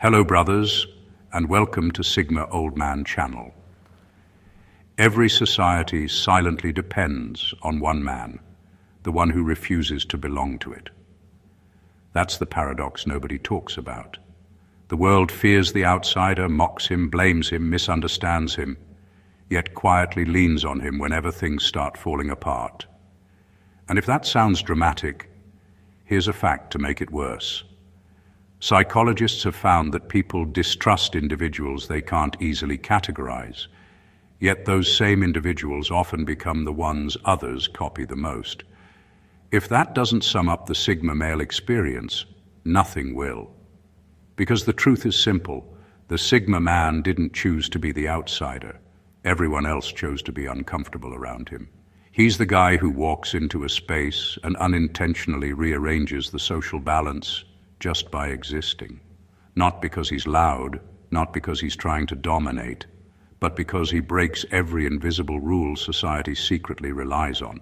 Hello brothers, and welcome to Sigma Old Man channel. Every society silently depends on one man, the one who refuses to belong to it. That's the paradox nobody talks about. The world fears the outsider, mocks him, blames him, misunderstands him, yet quietly leans on him whenever things start falling apart. And if that sounds dramatic, here's a fact to make it worse. Psychologists have found that people distrust individuals they can't easily categorize, yet those same individuals often become the ones others copy the most. If that doesn't sum up the Sigma male experience, nothing will. Because the truth is simple, the Sigma man didn't choose to be the outsider. Everyone else chose to be uncomfortable around him. He's the guy who walks into a space and unintentionally rearranges the social balance just by existing. Not because he's loud, not because he's trying to dominate, but because he breaks every invisible rule society secretly relies on.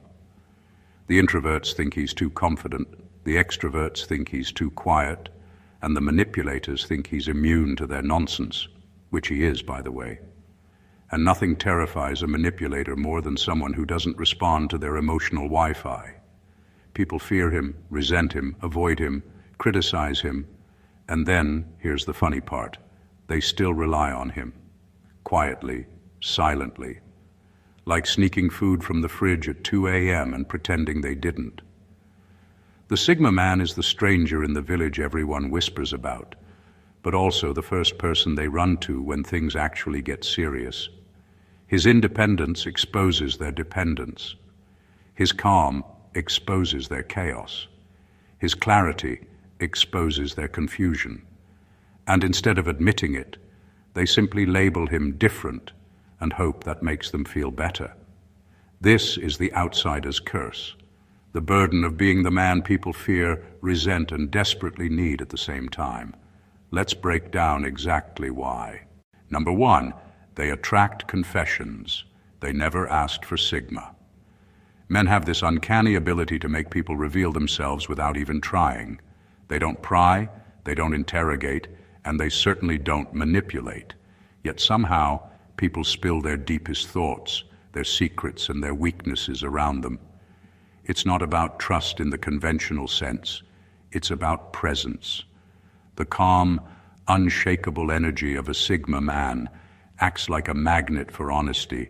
The introverts think he's too confident, the extroverts think he's too quiet, and the manipulators think he's immune to their nonsense, which he is, by the way. And nothing terrifies a manipulator more than someone who doesn't respond to their emotional Wi-Fi. People fear him, resent him, avoid him, criticize him, and then, here's the funny part, they still rely on him. Quietly, silently, like sneaking food from the fridge at 2 a.m. and pretending they didn't. The Sigma man is the stranger in the village everyone whispers about, but also the first person they run to when things actually get serious. His independence exposes their dependence. His calm exposes their chaos. His clarity exposes their confusion. And instead of admitting it, they simply label him different and hope that makes them feel better. This is the outsider's curse, the burden of being the man people fear, resent, and desperately need at the same time. Let's break down exactly why. Number one, they attract confessions. They never asked for Sigma. Men have this uncanny ability to make people reveal themselves without even trying. They don't pry, they don't interrogate, and they certainly don't manipulate. Yet somehow, people spill their deepest thoughts, their secrets, and their weaknesses around them. It's not about trust in the conventional sense. It's about presence. The calm, unshakable energy of a Sigma man acts like a magnet for honesty,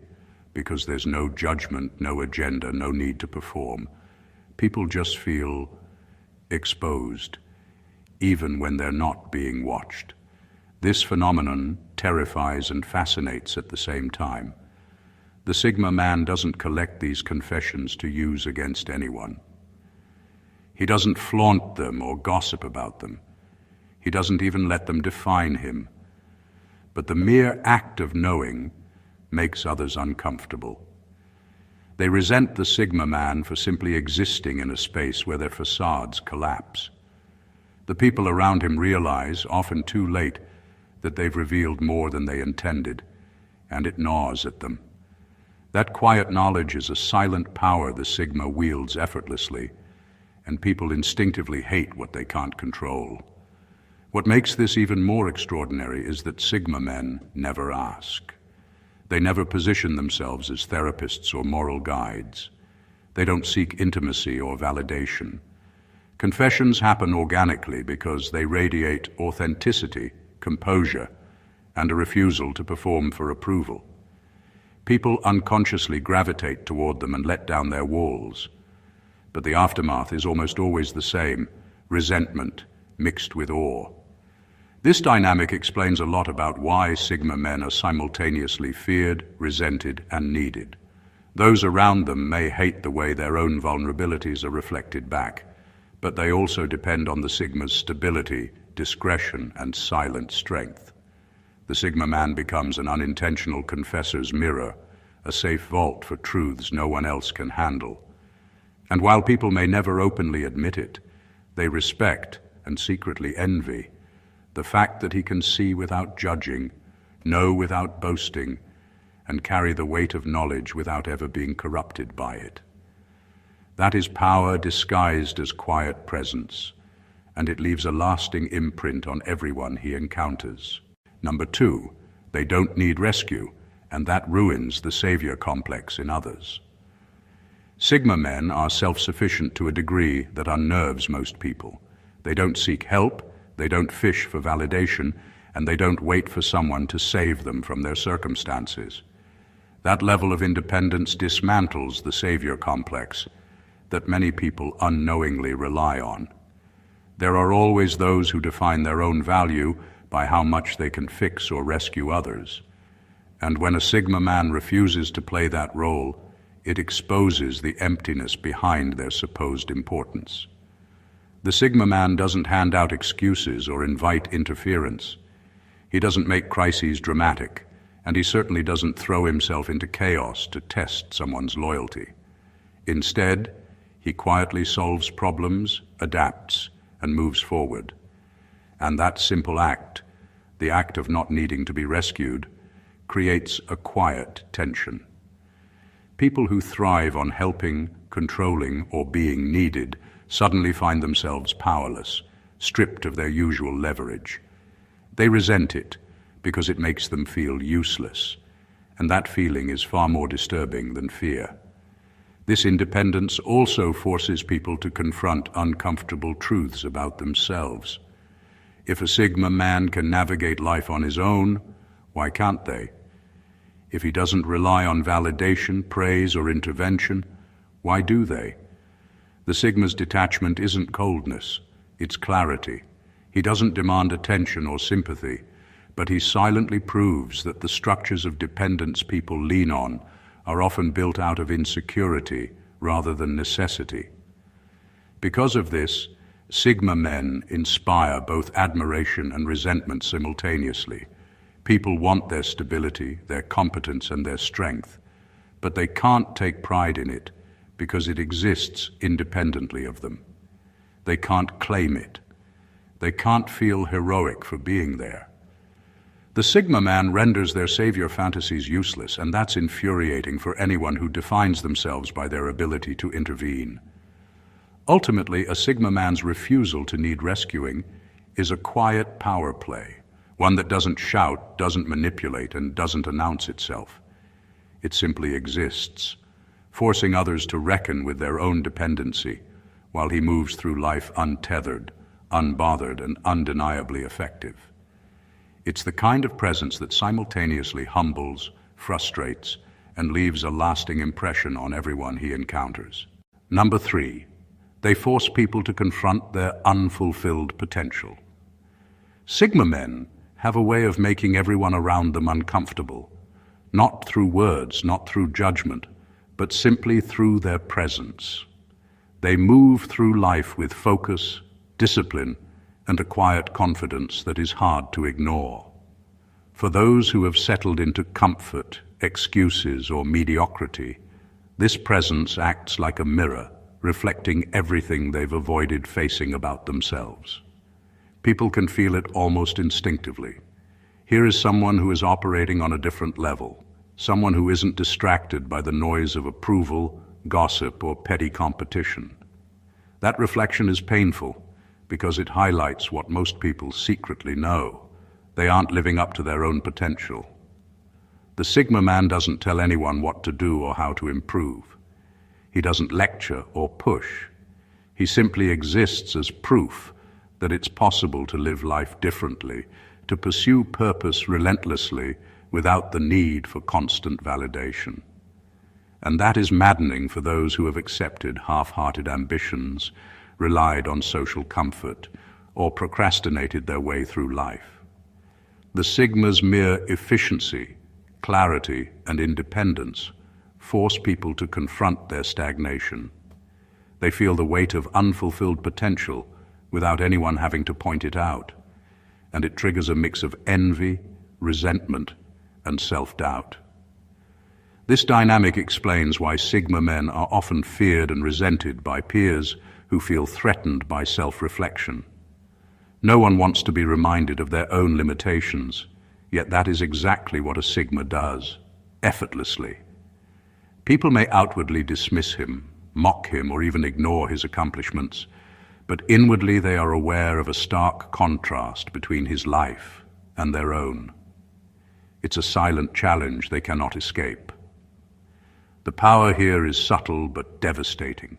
because there's no judgment, no agenda, no need to perform. People just feel exposed, even when they're not being watched. This phenomenon terrifies and fascinates at the same time. The Sigma man doesn't collect these confessions to use against anyone. He doesn't flaunt them or gossip about them. He doesn't even let them define him. But the mere act of knowing makes others uncomfortable. They resent the Sigma man for simply existing in a space where their facades collapse. The people around him realize, often too late, that they've revealed more than they intended, and it gnaws at them. That quiet knowledge is a silent power the Sigma wields effortlessly, and people instinctively hate what they can't control. What makes this even more extraordinary is that Sigma men never ask. They never position themselves as therapists or moral guides. They don't seek intimacy or validation. Confessions happen organically because they radiate authenticity, composure, and a refusal to perform for approval. People unconsciously gravitate toward them and let down their walls. But the aftermath is almost always the same: resentment mixed with awe. This dynamic explains a lot about why Sigma men are simultaneously feared, resented, and needed. Those around them may hate the way their own vulnerabilities are reflected back, but they also depend on the Sigma's stability, discretion, and silent strength. The Sigma man becomes an unintentional confessor's mirror, a safe vault for truths no one else can handle. And while people may never openly admit it, they respect and secretly envy the fact that he can see without judging, know without boasting, and carry the weight of knowledge without ever being corrupted by it. That is power disguised as quiet presence, and it leaves a lasting imprint on everyone he encounters. Number 2, they don't need rescue, and that ruins the savior complex in others. Sigma men are self-sufficient to a degree that unnerves most people. They don't seek help, they don't fish for validation, and they don't wait for someone to save them from their circumstances. That level of independence dismantles the savior complex that many people unknowingly rely on. There are always those who define their own value by how much they can fix or rescue others. And when a Sigma man refuses to play that role, it exposes the emptiness behind their supposed importance. The Sigma man doesn't hand out excuses or invite interference. He doesn't make crises dramatic, and he certainly doesn't throw himself into chaos to test someone's loyalty. Instead, he quietly solves problems, adapts, and moves forward. And that simple act, the act of not needing to be rescued, creates a quiet tension. People who thrive on helping, controlling, or being needed suddenly find themselves powerless, stripped of their usual leverage. They resent it because it makes them feel useless, and that feeling is far more disturbing than fear. This independence also forces people to confront uncomfortable truths about themselves. If a Sigma man can navigate life on his own, why can't they? If he doesn't rely on validation, praise, or intervention, why do they? The Sigma's detachment isn't coldness, it's clarity. He doesn't demand attention or sympathy, but he silently proves that the structures of dependence people lean on are often built out of insecurity rather than necessity. Because of this, Sigma men inspire both admiration and resentment simultaneously. People want their stability, their competence, and their strength, but they can't take pride in it because it exists independently of them. They can't claim it. They can't feel heroic for being there. The Sigma man renders their savior fantasies useless, and that's infuriating for anyone who defines themselves by their ability to intervene. Ultimately, a Sigma man's refusal to need rescuing is a quiet power play, one that doesn't shout, doesn't manipulate, and doesn't announce itself. It simply exists, forcing others to reckon with their own dependency while he moves through life untethered, unbothered, and undeniably effective. It's the kind of presence that simultaneously humbles, frustrates, and leaves a lasting impression on everyone he encounters. Number 3, they force people to confront their unfulfilled potential. Sigma men have a way of making everyone around them uncomfortable, not through words, not through judgment, but simply through their presence. They move through life with focus, discipline, and a quiet confidence that is hard to ignore. For those who have settled into comfort, excuses, or mediocrity, this presence acts like a mirror, reflecting everything they've avoided facing about themselves. People can feel it almost instinctively. Here is someone who is operating on a different level, someone who isn't distracted by the noise of approval, gossip, or petty competition. That reflection is painful because it highlights what most people secretly know. They aren't living up to their own potential. The Sigma man doesn't tell anyone what to do or how to improve. He doesn't lecture or push. He simply exists as proof that it's possible to live life differently, to pursue purpose relentlessly without the need for constant validation. And that is maddening for those who have accepted half-hearted ambitions, relied on social comfort, or procrastinated their way through life. The Sigma's mere efficiency, clarity, and independence force people to confront their stagnation. They feel the weight of unfulfilled potential without anyone having to point it out, and it triggers a mix of envy, resentment, and self-doubt. This dynamic explains why Sigma men are often feared and resented by peers who feel threatened by self-reflection. No one wants to be reminded of their own limitations, yet that is exactly what a Sigma does, effortlessly. People may outwardly dismiss him, mock him, or even ignore his accomplishments, but inwardly they are aware of a stark contrast between his life and their own. It's a silent challenge they cannot escape. The power here is subtle but devastating.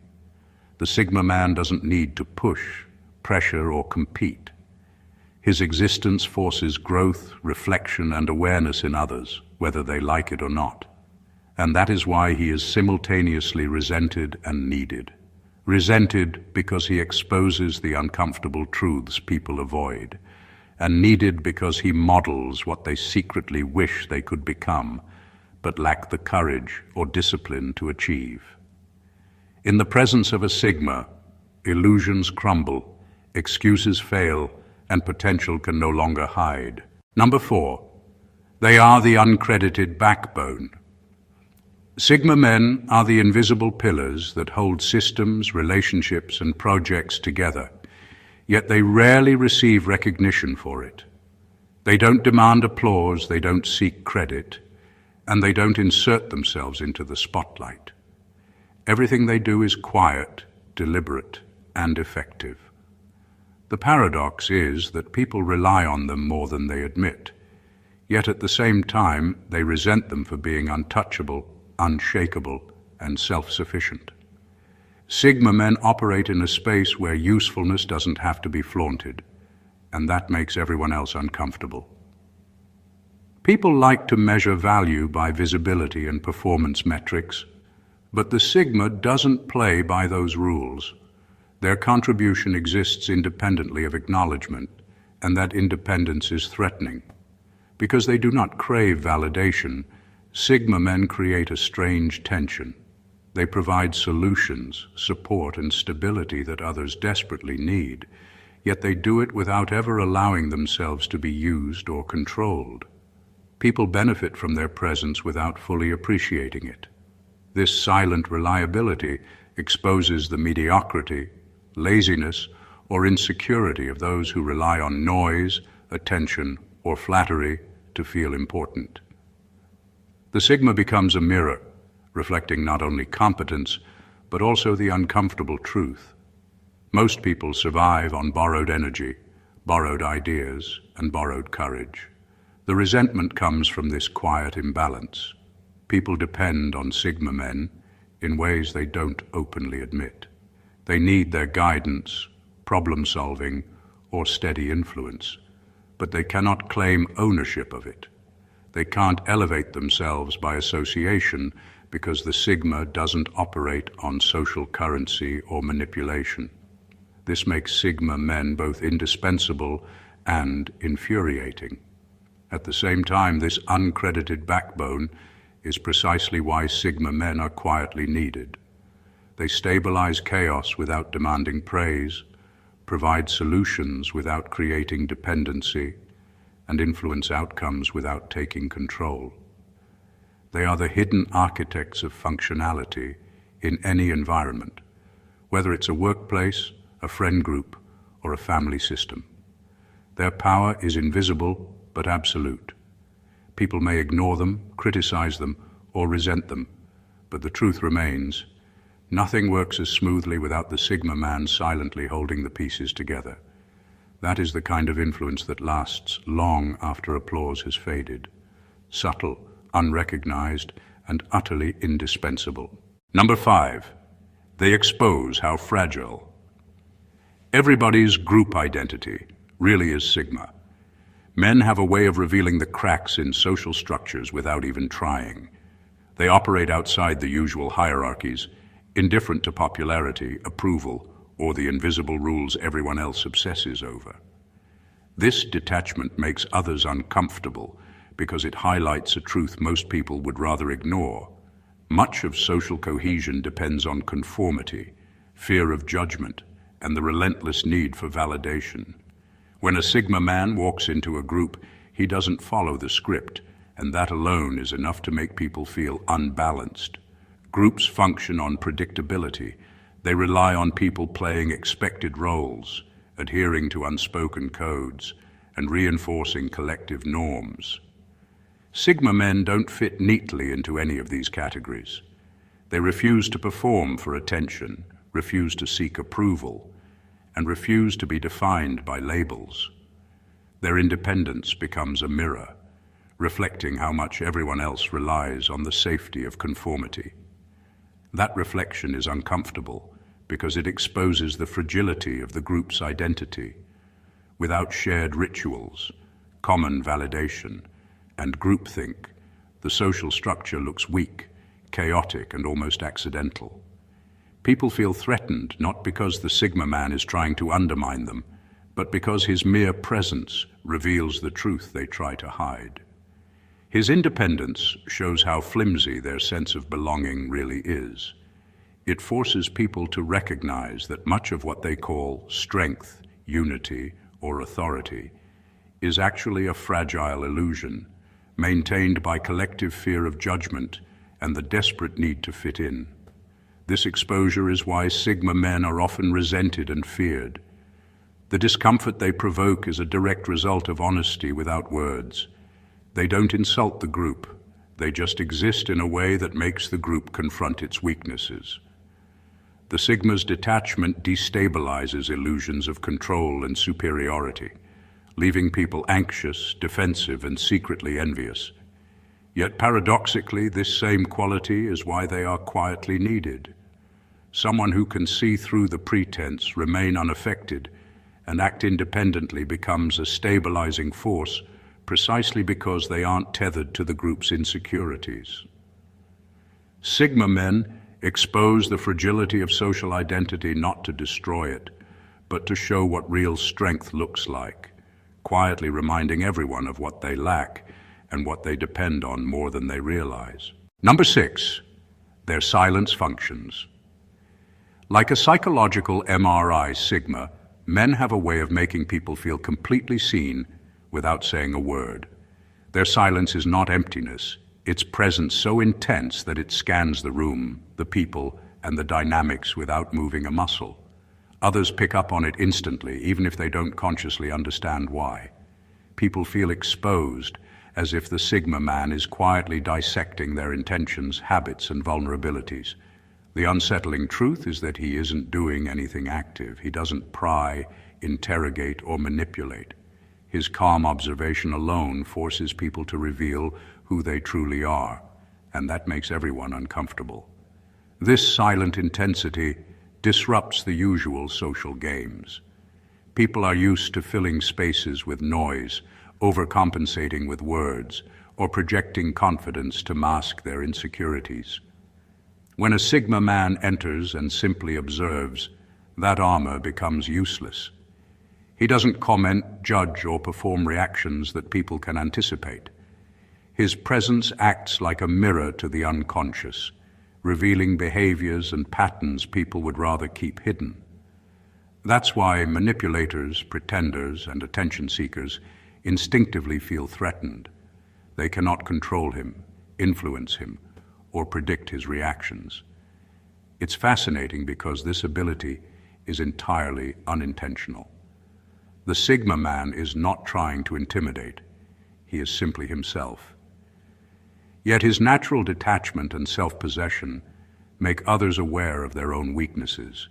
The Sigma man doesn't need to push, pressure, or compete. His existence forces growth, reflection, and awareness in others, whether they like it or not. And that is why he is simultaneously resented and needed. Resented because he exposes the uncomfortable truths people avoid, and needed because he models what they secretly wish they could become, but lack the courage or discipline to achieve. In the presence of a Sigma, illusions crumble, excuses fail, and potential can no longer hide. Number 4, they are the uncredited backbone. Sigma men are the invisible pillars that hold systems, relationships, and projects together, yet they rarely receive recognition for it. They don't demand applause, they don't seek credit, and they don't insert themselves into the spotlight. Everything they do is quiet, deliberate, and effective. The paradox is that people rely on them more than they admit, yet at the same time they resent them for being untouchable, unshakable, and self-sufficient. Sigma men operate in a space where usefulness doesn't have to be flaunted, and that makes everyone else uncomfortable. People like to measure value by visibility and performance metrics, but the Sigma doesn't play by those rules. Their contribution exists independently of acknowledgement, and that independence is threatening. Because they do not crave validation, Sigma men create a strange tension. They provide solutions, support, and stability that others desperately need, yet they do it without ever allowing themselves to be used or controlled. People benefit from their presence without fully appreciating it. This silent reliability exposes the mediocrity, laziness, or insecurity of those who rely on noise, attention, or flattery to feel important. The Sigma becomes a mirror, reflecting not only competence, but also the uncomfortable truth. Most people survive on borrowed energy, borrowed ideas, and borrowed courage. The resentment comes from this quiet imbalance. People depend on Sigma men in ways they don't openly admit. They need their guidance, problem-solving, or steady influence, but they cannot claim ownership of it. They can't elevate themselves by association because the Sigma doesn't operate on social currency or manipulation. This makes Sigma men both indispensable and infuriating. At the same time, this uncredited backbone is precisely why Sigma men are quietly needed. They stabilize chaos without demanding praise, provide solutions without creating dependency, and influence outcomes without taking control. They are the hidden architects of functionality in any environment, whether it's a workplace, a friend group, or a family system. Their power is invisible but absolute. People may ignore them, criticize them, or resent them, but the truth remains: nothing works as smoothly without the Sigma man silently holding the pieces together. That is the kind of influence that lasts long after applause has faded. Subtle, unrecognized, and utterly indispensable. Number 5, they expose how fragile. Everybody's group identity really is Sigma. Men have a way of revealing the cracks in social structures without even trying. They operate outside the usual hierarchies, indifferent to popularity, approval, or the invisible rules everyone else obsesses over. This detachment makes others uncomfortable because it highlights a truth most people would rather ignore. Much of social cohesion depends on conformity, fear of judgment, and the relentless need for validation. When a Sigma man walks into a group, he doesn't follow the script, and that alone is enough to make people feel unbalanced. Groups function on predictability. They rely on people playing expected roles, adhering to unspoken codes, and reinforcing collective norms. Sigma men don't fit neatly into any of these categories. They refuse to perform for attention, refuse to seek approval, and refuse to be defined by labels. Their independence becomes a mirror, reflecting how much everyone else relies on the safety of conformity. That reflection is uncomfortable because it exposes the fragility of the group's identity. Without shared rituals, common validation, and groupthink, the social structure looks weak, chaotic, and almost accidental. People feel threatened not because the Sigma man is trying to undermine them, but because his mere presence reveals the truth they try to hide. His independence shows how flimsy their sense of belonging really is. It forces people to recognize that much of what they call strength, unity, or authority is actually a fragile illusion, maintained by collective fear of judgment and the desperate need to fit in. This exposure is why Sigma men are often resented and feared. The discomfort they provoke is a direct result of honesty without words. They don't insult the group. They just exist in a way that makes the group confront its weaknesses. The Sigma's detachment destabilizes illusions of control and superiority, leaving people anxious, defensive, and secretly envious. Yet paradoxically, this same quality is why they are quietly needed. Someone who can see through the pretense, remain unaffected, and act independently becomes a stabilizing force precisely because they aren't tethered to the group's insecurities. Sigma men expose the fragility of social identity not to destroy it, but to show what real strength looks like, quietly reminding everyone of what they lack and what they depend on more than they realize. Number 6, their silence functions. Like a psychological MRI Sigma, men have a way of making people feel completely seen without saying a word. Their silence is not emptiness. Its presence so intense that it scans the room, the people, and the dynamics without moving a muscle. Others pick up on it instantly, even if they don't consciously understand why. People feel exposed, as if the Sigma man is quietly dissecting their intentions, habits, and vulnerabilities. The unsettling truth is that he isn't doing anything active. He doesn't pry, interrogate, or manipulate. His calm observation alone forces people to reveal who they truly are, and that makes everyone uncomfortable. This silent intensity disrupts the usual social games. People are used to filling spaces with noise, overcompensating with words, or projecting confidence to mask their insecurities. When a Sigma man enters and simply observes, that armor becomes useless. He doesn't comment, judge, or perform reactions that people can anticipate. His presence acts like a mirror to the unconscious, revealing behaviors and patterns people would rather keep hidden. That's why manipulators, pretenders, and attention seekers instinctively feel threatened. They cannot control him, influence him, or predict his reactions. It's fascinating because this ability is entirely unintentional. The Sigma man is not trying to intimidate. He is simply himself. Yet his natural detachment and self-possession make others aware of their own weaknesses.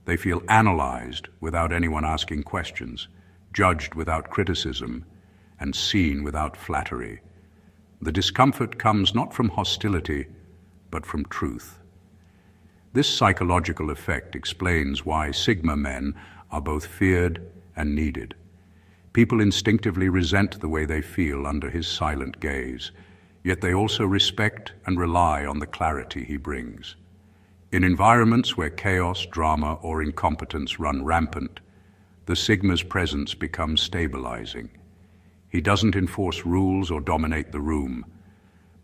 They feel analyzed without anyone asking questions, judged without criticism, and seen without flattery. The discomfort comes not from hostility, but from truth. This psychological effect explains why Sigma men are both feared and needed. People instinctively resent the way they feel under his silent gaze, yet they also respect and rely on the clarity he brings. In environments where chaos, drama, or incompetence run rampant, the Sigma's presence becomes stabilizing. He doesn't enforce rules or dominate the room,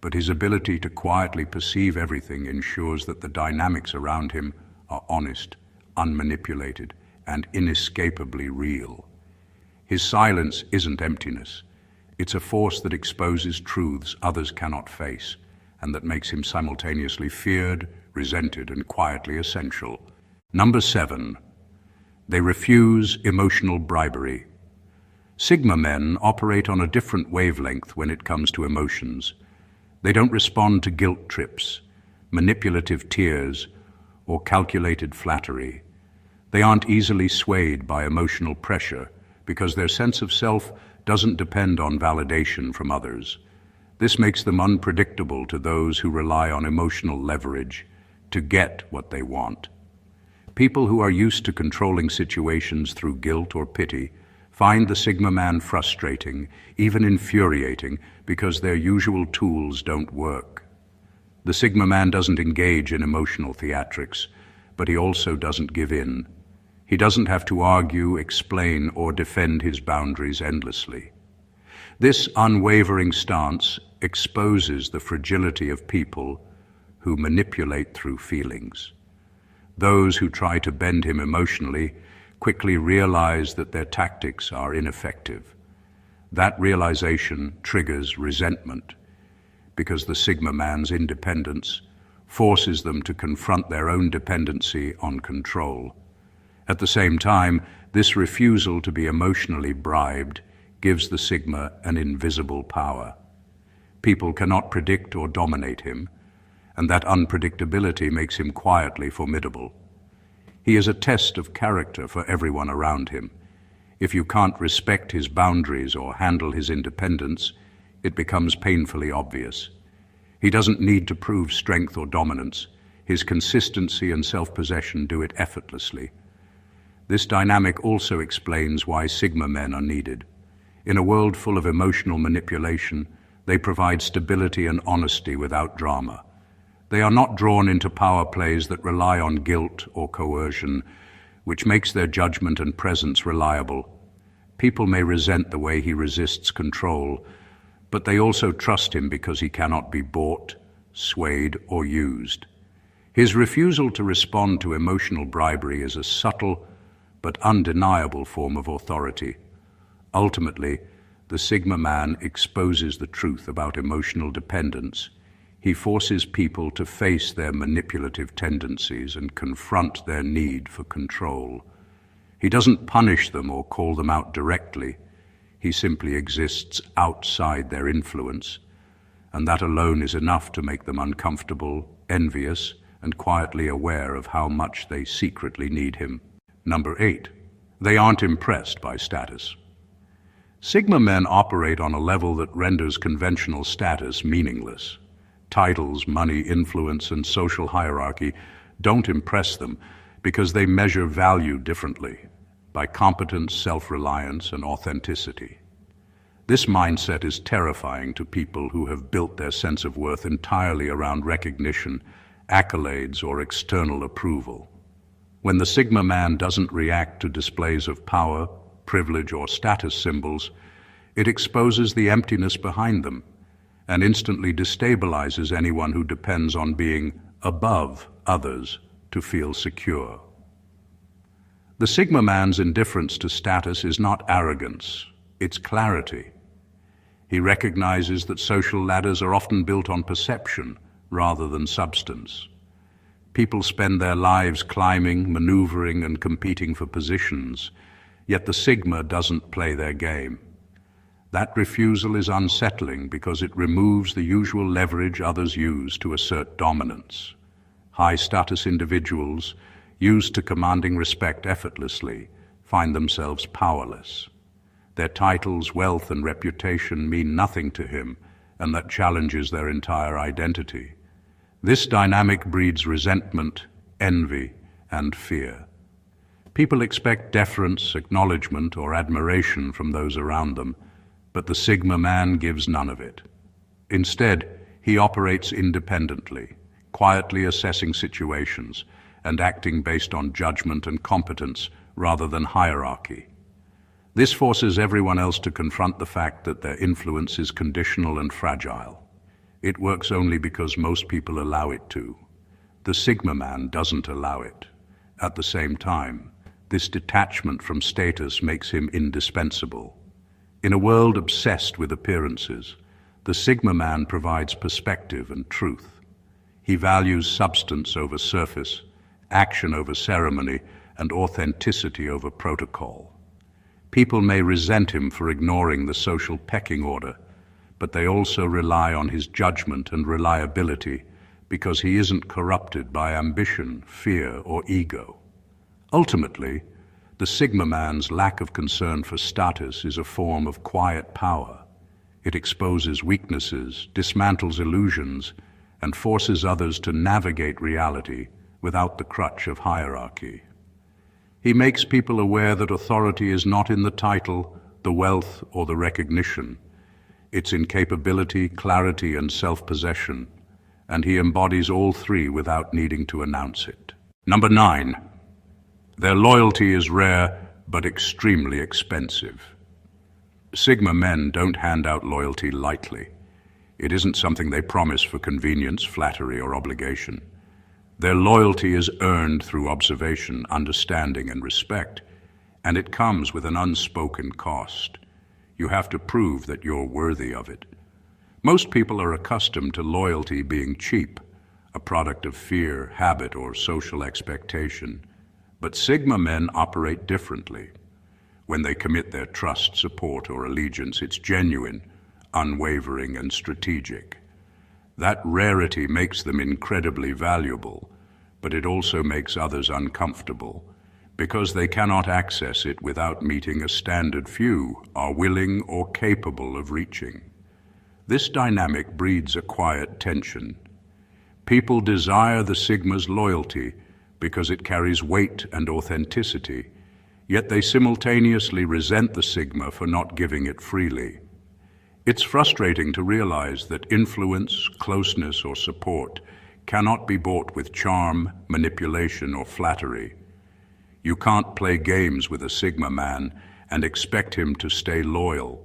but his ability to quietly perceive everything ensures that the dynamics around him are honest, unmanipulated, and inescapably real. His silence isn't emptiness. It's a force that exposes truths others cannot face, and that makes him simultaneously feared, resented, and quietly essential. Number 7, they refuse emotional bribery. Sigma men operate on a different wavelength when it comes to emotions. They don't respond to guilt trips, manipulative tears, or calculated flattery. They aren't easily swayed by emotional pressure because their sense of self doesn't depend on validation from others. This makes them unpredictable to those who rely on emotional leverage to get what they want. People who are used to controlling situations through guilt or pity find the Sigma man frustrating, even infuriating, because their usual tools don't work. The Sigma man doesn't engage in emotional theatrics, but he also doesn't give in. He doesn't have to argue, explain, or defend his boundaries endlessly. This unwavering stance exposes the fragility of people who manipulate through feelings. Those who try to bend him emotionally quickly realize that their tactics are ineffective. That realization triggers resentment, because the Sigma man's independence forces them to confront their own dependency on control. At the same time, this refusal to be emotionally bribed gives the Sigma an invisible power. People cannot predict or dominate him, and that unpredictability makes him quietly formidable. He is a test of character for everyone around him. If you can't respect his boundaries or handle his independence, it becomes painfully obvious. He doesn't need to prove strength or dominance. His consistency and self-possession do it effortlessly. This dynamic also explains why Sigma men are needed. In a world full of emotional manipulation, they provide stability and honesty without drama. They are not drawn into power plays that rely on guilt or coercion, which makes their judgment and presence reliable. People may resent the way he resists control, but they also trust him because he cannot be bought, swayed, or used. His refusal to respond to emotional bribery is a subtle but undeniable form of authority. Ultimately, the Sigma man exposes the truth about emotional dependence. He forces people to face their manipulative tendencies and confront their need for control. He doesn't punish them or call them out directly. He simply exists outside their influence, and that alone is enough to make them uncomfortable, envious, and quietly aware of how much they secretly need him. Number 8, they aren't impressed by status. Sigma men operate on a level that renders conventional status meaningless. Titles, money, influence, and social hierarchy don't impress them because they measure value differently, by competence, self-reliance, and authenticity. This mindset is terrifying to people who have built their sense of worth entirely around recognition, accolades, or external approval. When the Sigma man doesn't react to displays of power, privilege, or status symbols, it exposes the emptiness behind them and instantly destabilizes anyone who depends on being above others to feel secure. The Sigma man's indifference to status is not arrogance, it's clarity. He recognizes that social ladders are often built on perception rather than substance. People spend their lives climbing, maneuvering, and competing for positions, yet the Sigma doesn't play their game. That refusal is unsettling because it removes the usual leverage others use to assert dominance. High-status individuals, used to commanding respect effortlessly, find themselves powerless. Their titles, wealth, and reputation mean nothing to him, and that challenges their entire identity. This dynamic breeds resentment, envy, and fear. People expect deference, acknowledgement, or admiration from those around them, but the Sigma man gives none of it. Instead, he operates independently, quietly assessing situations and acting based on judgment and competence rather than hierarchy. This forces everyone else to confront the fact that their influence is conditional and fragile. It works only because most people allow it to. The Sigma man doesn't allow it. At the same time, this detachment from status makes him indispensable. In a world obsessed with appearances, the Sigma man provides perspective and truth. He values substance over surface, action over ceremony, and authenticity over protocol. People may resent him for ignoring the social pecking order, but they also rely on his judgment and reliability because he isn't corrupted by ambition, fear, or ego. Ultimately, the Sigma man's lack of concern for status is a form of quiet power. It exposes weaknesses, dismantles illusions, and forces others to navigate reality without the crutch of hierarchy. He makes people aware that authority is not in the title, the wealth, or the recognition. It's in capability, clarity, and self-possession, and he embodies all three without needing to announce it. Number 9. Their loyalty is rare but extremely expensive. Sigma men don't hand out loyalty lightly. It isn't something they promise for convenience, flattery, or obligation. Their loyalty is earned through observation, understanding, and respect, and it comes with an unspoken cost. You have to prove that you're worthy of it. Most people are accustomed to loyalty being cheap, a product of fear, habit, or social expectation. But Sigma men operate differently. When they commit their trust, support, or allegiance, it's genuine, unwavering, and strategic. That rarity makes them incredibly valuable, but it also makes others uncomfortable, because they cannot access it without meeting a standard few are willing or capable of reaching. This dynamic breeds a quiet tension. People desire the Sigma's loyalty because it carries weight and authenticity, yet they simultaneously resent the Sigma for not giving it freely. It's frustrating to realize that influence, closeness, or support cannot be bought with charm, manipulation, or flattery. You can't play games with a Sigma man and expect him to stay loyal.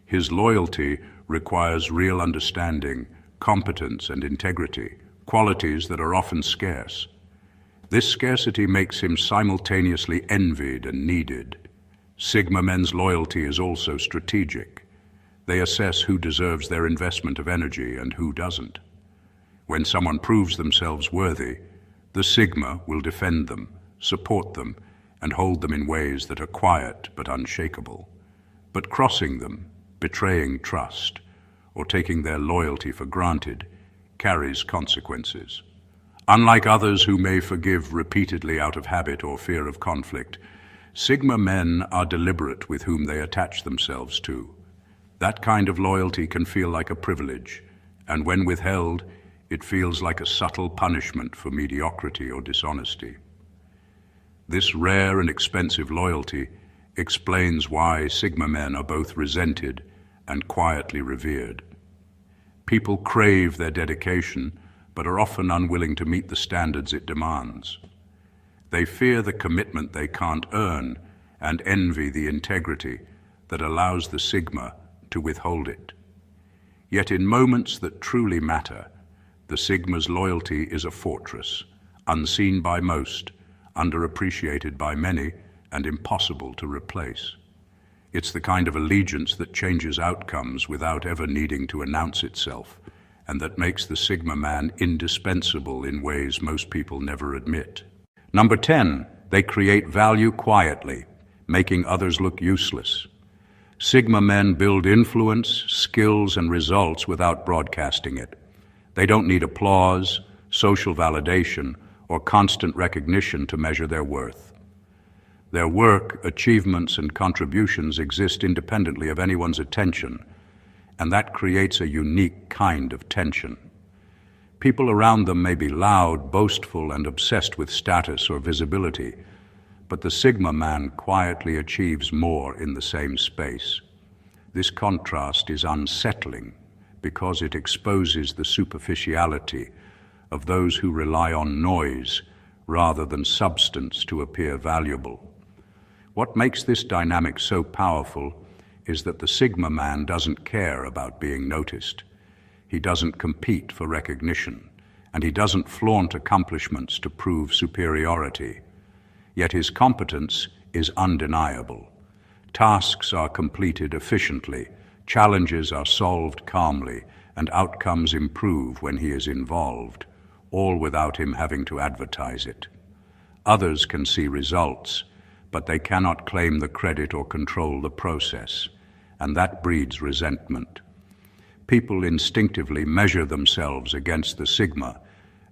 His loyalty requires real understanding, competence, and integrity, qualities that are often scarce. This scarcity makes him simultaneously envied and needed. Sigma men's loyalty is also strategic. They assess who deserves their investment of energy and who doesn't. When someone proves themselves worthy, the Sigma will defend them, support them, and hold them in ways that are quiet but unshakable. But crossing them, betraying trust, or taking their loyalty for granted carries consequences. Unlike others who may forgive repeatedly out of habit or fear of conflict, Sigma men are deliberate with whom they attach themselves to. That kind of loyalty can feel like a privilege, and when withheld, it feels like a subtle punishment for mediocrity or dishonesty. This rare and expensive loyalty explains why Sigma men are both resented and quietly revered. People crave their dedication, but are often unwilling to meet the standards it demands. They fear the commitment they can't earn and envy the integrity that allows the Sigma to withhold it. Yet in moments that truly matter, the Sigma's loyalty is a fortress, unseen by most, underappreciated by many, and impossible to replace. It's the kind of allegiance that changes outcomes without ever needing to announce itself, and that makes the Sigma man indispensable in ways most people never admit. Number 10, they create value quietly, making others look useless. Sigma men build influence, skills, and results without broadcasting it. They don't need applause, social validation, or constant recognition to measure their worth. Their work, achievements, and contributions exist independently of anyone's attention, and that creates a unique kind of tension. People around them may be loud, boastful, and obsessed with status or visibility, but the Sigma man quietly achieves more in the same space. This contrast is unsettling because it exposes the superficiality of those who rely on noise rather than substance to appear valuable. What makes this dynamic so powerful is that the Sigma man doesn't care about being noticed. He doesn't compete for recognition, and he doesn't flaunt accomplishments to prove superiority. Yet his competence is undeniable. Tasks are completed efficiently, challenges are solved calmly, and outcomes improve when he is involved, all without him having to advertise it. Others can see results, but they cannot claim the credit or control the process, and that breeds resentment. People instinctively measure themselves against the Sigma,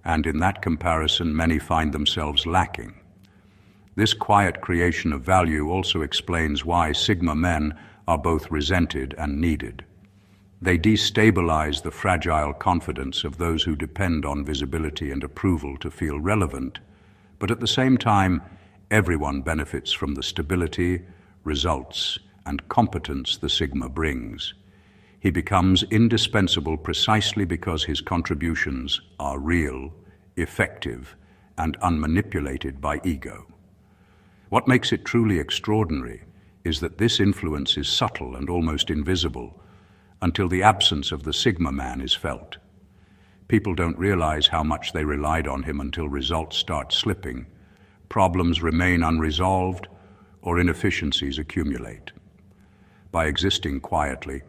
and in that comparison many find themselves lacking. This quiet creation of value also explains why Sigma men are both resented and needed. They destabilize the fragile confidence of those who depend on visibility and approval to feel relevant, but at the same time, everyone benefits from the stability, results, and competence the Sigma brings. He becomes indispensable precisely because his contributions are real, effective, and unmanipulated by ego. What makes it truly extraordinary is that this influence is subtle and almost invisible until the absence of the Sigma man is felt. People don't realize how much they relied on him until results start slipping, problems remain unresolved, or inefficiencies accumulate. By existing quietly,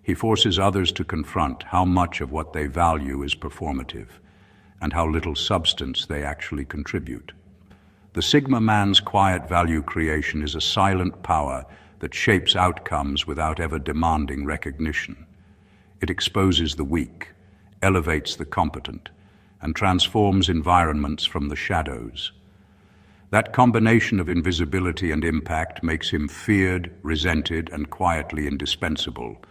he forces others to confront how much of what they value is performative and how little substance they actually contribute. The Sigma man's quiet value creation is a silent power that shapes outcomes without ever demanding recognition. It exposes the weak, elevates the competent, and transforms environments from the shadows. That combination of invisibility and impact makes him feared, resented, and quietly indispensable,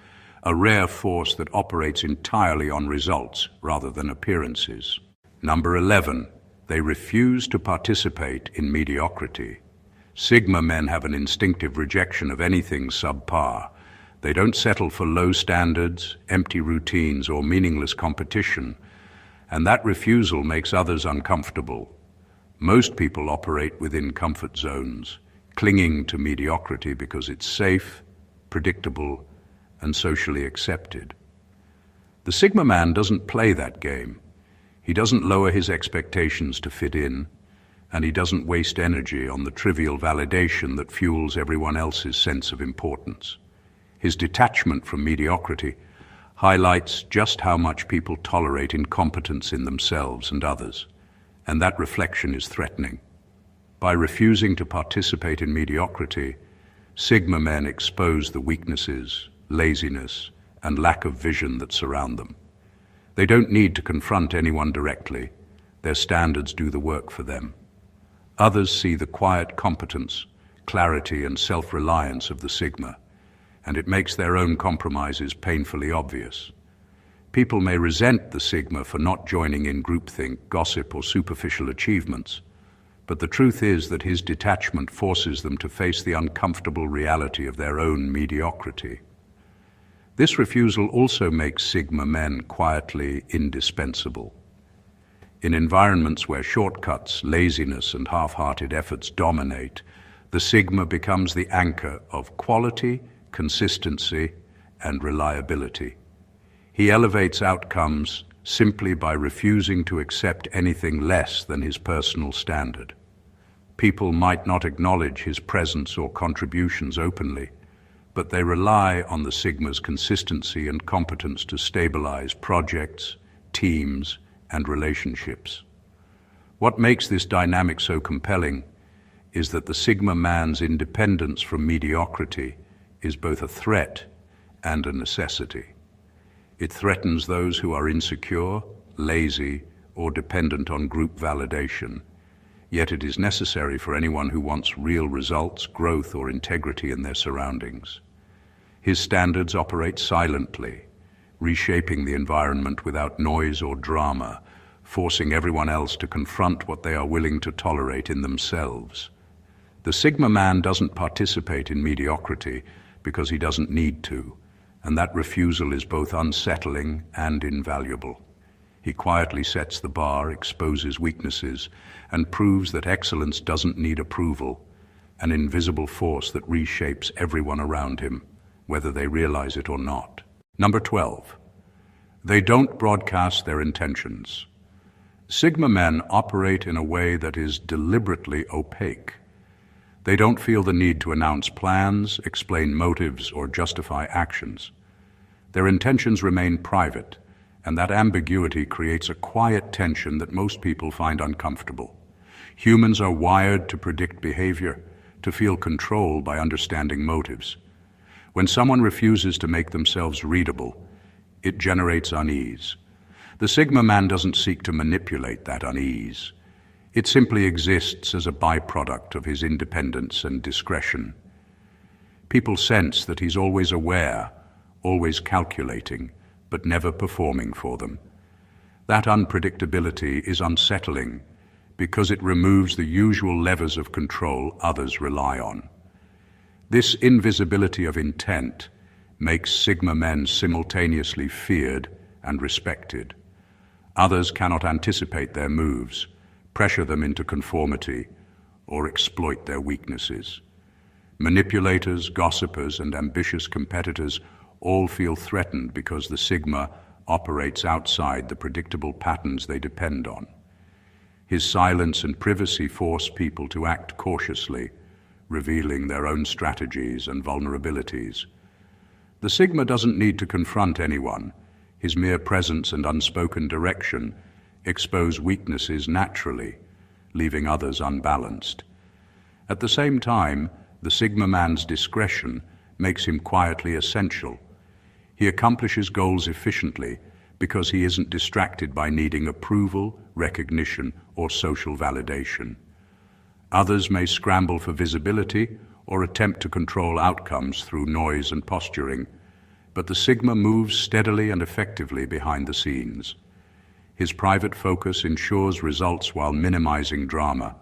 a rare force that operates entirely on results rather than appearances. Number 11. They refuse to participate in mediocrity. Sigma men have an instinctive rejection of anything subpar. They don't settle for low standards, empty routines, or meaningless competition, and that refusal makes others uncomfortable. Most people operate within comfort zones, clinging to mediocrity because it's safe, predictable, and socially accepted. The Sigma man doesn't play that game. He doesn't lower his expectations to fit in, and he doesn't waste energy on the trivial validation that fuels everyone else's sense of importance. His detachment from mediocrity highlights just how much people tolerate incompetence in themselves and others, and that reflection is threatening. By refusing to participate in mediocrity, Sigma men expose the weaknesses, laziness, and lack of vision that surround them. They don't need to confront anyone directly. Their standards do the work for them. Others see the quiet competence, clarity, and self-reliance of the Sigma, and it makes their own compromises painfully obvious. People may resent the Sigma for not joining in groupthink, gossip, or superficial achievements, but the truth is that his detachment forces them to face the uncomfortable reality of their own mediocrity. This refusal also makes Sigma men quietly indispensable. In environments where shortcuts, laziness, and half-hearted efforts dominate, the Sigma becomes the anchor of quality, consistency, and reliability. He elevates outcomes simply by refusing to accept anything less than his personal standard. People might not acknowledge his presence or contributions openly, but they rely on the Sigma's consistency and competence to stabilize projects, teams, and relationships. What makes this dynamic so compelling is that the Sigma man's independence from mediocrity is both a threat and a necessity. It threatens those who are insecure, lazy, or dependent on group validation, yet it is necessary for anyone who wants real results, growth, or integrity in their surroundings. His standards operate silently, reshaping the environment without noise or drama, forcing everyone else to confront what they are willing to tolerate in themselves. The Sigma man doesn't participate in mediocrity because he doesn't need to, and that refusal is both unsettling and invaluable. He quietly sets the bar, exposes weaknesses, and proves that excellence doesn't need approval, an invisible force that reshapes everyone around him, whether they realize it or not. Number 12. They don't broadcast their intentions. Sigma men operate in a way that is deliberately opaque. They don't feel the need to announce plans, explain motives, or justify actions. Their intentions remain private, and that ambiguity creates a quiet tension that most people find uncomfortable. Humans are wired to predict behavior, to feel control by understanding motives. When someone refuses to make themselves readable, it generates unease. The Sigma man doesn't seek to manipulate that unease. It simply exists as a byproduct of his independence and discretion. People sense that he's always aware, always calculating, but never performing for them. That unpredictability is unsettling because it removes the usual levers of control others rely on. This invisibility of intent makes Sigma men simultaneously feared and respected. Others cannot anticipate their moves, pressure them into conformity, or exploit their weaknesses. Manipulators, gossipers, and ambitious competitors all feel threatened because the Sigma operates outside the predictable patterns they depend on. His silence and privacy force people to act cautiously, revealing their own strategies and vulnerabilities. The Sigma doesn't need to confront anyone. His mere presence and unspoken direction expose weaknesses naturally, leaving others unbalanced. At the same time, the Sigma man's discretion makes him quietly essential. He accomplishes goals efficiently because he isn't distracted by needing approval, recognition, or social validation. Others may scramble for visibility or attempt to control outcomes through noise and posturing, but the Sigma moves steadily and effectively behind the scenes. His private focus ensures results while minimizing drama,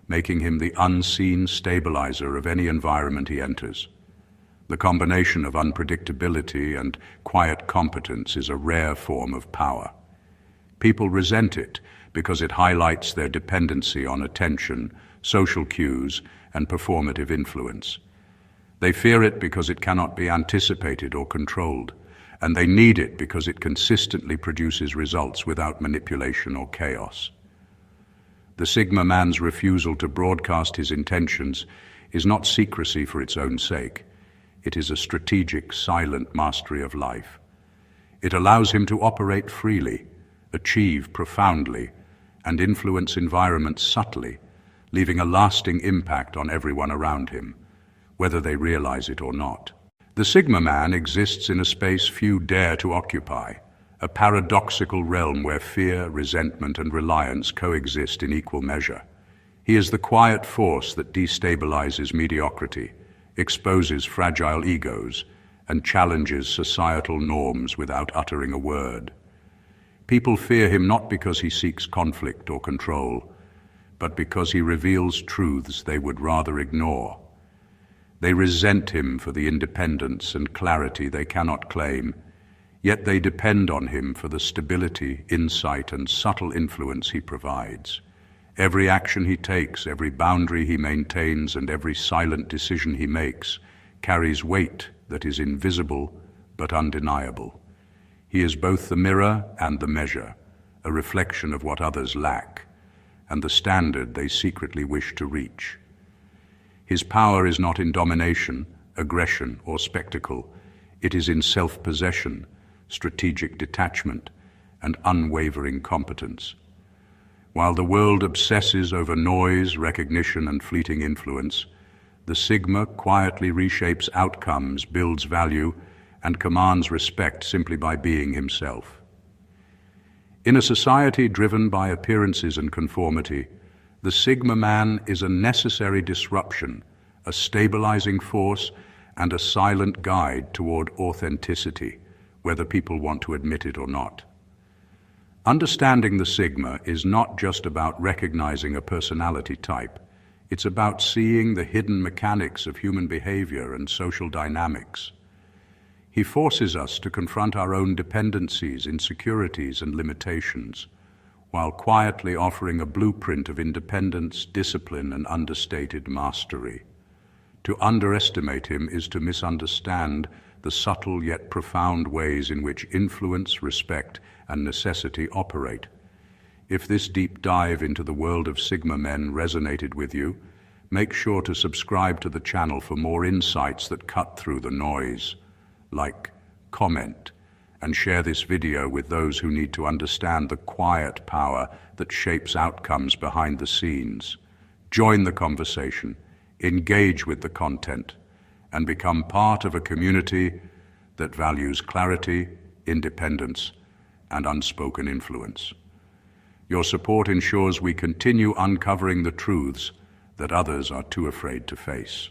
making him the unseen stabilizer of any environment he enters. The combination of unpredictability and quiet competence is a rare form of power. People resent it because it highlights their dependency on attention, social cues, and performative influence. They fear it because it cannot be anticipated or controlled, and they need it because it consistently produces results without manipulation or chaos. The Sigma man's refusal to broadcast his intentions is not secrecy for its own sake. It is a strategic, silent mastery of life. It allows him to operate freely, achieve profoundly, and influence environments subtly, leaving a lasting impact on everyone around him, whether they realize it or not. The Sigma man exists in a space few dare to occupy, a paradoxical realm where fear, resentment, and reliance coexist in equal measure. He is the quiet force that destabilizes mediocrity, exposes fragile egos, and challenges societal norms without uttering a word. People fear him not because he seeks conflict or control, but because he reveals truths they would rather ignore. They resent him for the independence and clarity they cannot claim, yet they depend on him for the stability, insight, and subtle influence he provides. Every action he takes, every boundary he maintains, and every silent decision he makes carries weight that is invisible but undeniable. He is both the mirror and the measure, a reflection of what others lack, and the standard they secretly wish to reach. His power is not in domination, aggression, or spectacle. It is in self-possession, strategic detachment, and unwavering competence. While the world obsesses over noise, recognition, and fleeting influence, the Sigma quietly reshapes outcomes, builds value, and commands respect simply by being himself. In a society driven by appearances and conformity, the Sigma man is a necessary disruption, a stabilizing force, and a silent guide toward authenticity, whether people want to admit it or not. Understanding the Sigma is not just about recognizing a personality type. It's about seeing the hidden mechanics of human behavior and social dynamics. He forces us to confront our own dependencies, insecurities, and limitations, while quietly offering a blueprint of independence, discipline, and understated mastery. To underestimate him is to misunderstand the subtle yet profound ways in which influence, respect, and necessity operate. If this deep dive into the world of Sigma men resonated with you, make sure to subscribe to the channel for more insights that cut through the noise. Like, comment, and share this video with those who need to understand the quiet power that shapes outcomes behind the scenes. Join the conversation, engage with the content, and become part of a community that values clarity, independence, and unspoken influence. Your support ensures we continue uncovering the truths that others are too afraid to face.